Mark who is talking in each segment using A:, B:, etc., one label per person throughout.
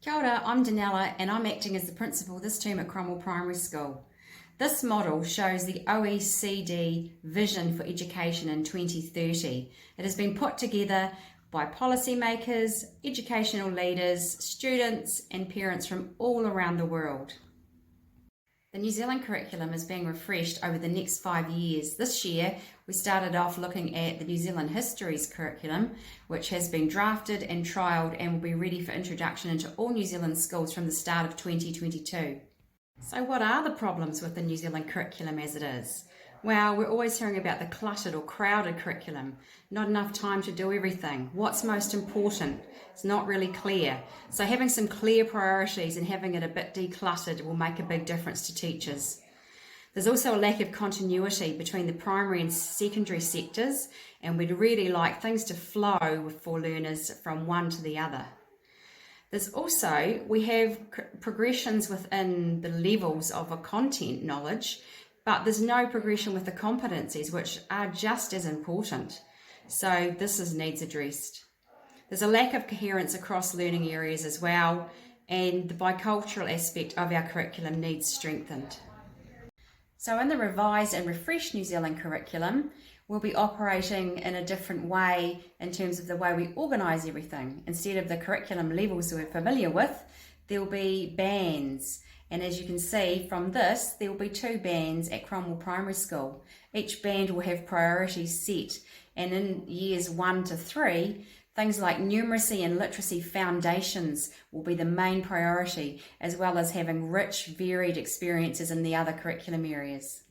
A: Kia ora, I'm Danella and I'm acting as the principal this term at Cromwell Primary School. This model shows the OECD vision for education in 2030. It has been put together by policymakers, educational leaders, students and parents from all around the world. The New Zealand curriculum is being refreshed over the next 5 years. This year, we started off looking at the New Zealand Histories curriculum, which has been drafted and trialled and will be ready for introduction into all New Zealand schools from the start of 2022. So what are the problems with the New Zealand curriculum as it is? Well, we're always hearing about the cluttered or crowded curriculum, not enough time to do everything. What's most important? It's not really clear. So having some clear priorities and having it a bit decluttered will make a big difference to teachers. There's also a lack of continuity between the primary and secondary sectors, and we'd really like things to flow for learners from one to the other. There's also, we have progressions within the levels of a content knowledge, but there's no progression with the competencies, which are just as important. So this needs addressed. There's a lack of coherence across learning areas as well, and the bicultural aspect of our curriculum needs strengthened. So in the revised and refreshed New Zealand curriculum, we'll be operating in a different way in terms of the way we organise everything. Instead of the curriculum levels we're familiar with, there'll be bands. And as you can see from this, there will be 2 bands at Cromwell Primary School. Each band will have priorities set, and in years 1 to 3, things like numeracy and literacy foundations will be the main priority, as well as having rich, varied experiences in the other curriculum areas.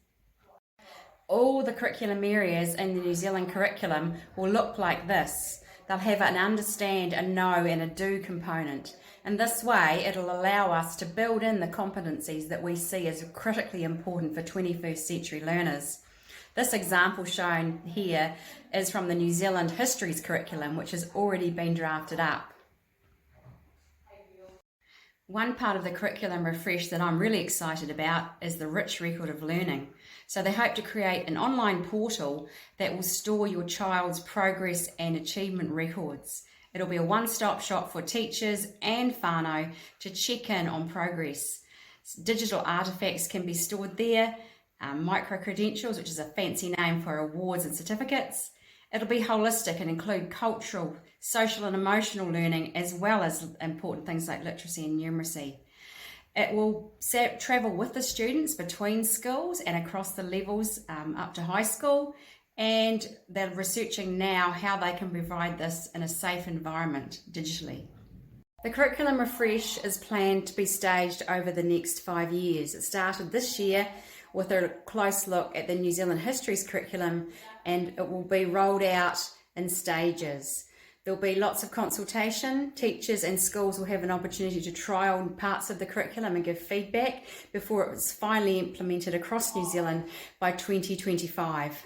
A: All the curriculum areas in the New Zealand curriculum will look like this. They'll have an understand, a know and a do component. In this way, it'll allow us to build in the competencies that we see as critically important for 21st century learners. This example shown here is from the New Zealand Histories curriculum, which has already been drafted up. One part of the curriculum refresh that I'm really excited about is the rich record of learning. So they hope to create an online portal that will store your child's progress and achievement records. It'll be a one-stop shop for teachers and whānau to check in on progress. Digital artifacts can be stored there, micro-credentials, which is a fancy name for awards and certificates. It'll be holistic and include cultural, social and emotional learning, as well as important things like literacy and numeracy. It will travel with the students between schools and across the levels up to high school, and they're researching now how they can provide this in a safe environment digitally. The curriculum refresh is planned to be staged over the next 5 years. It started this year with a close look at the New Zealand Histories curriculum, and it will be rolled out in stages. There'll be lots of consultation. Teachers and schools will have an opportunity to trial parts of the curriculum and give feedback before it's finally implemented across New Zealand by 2025.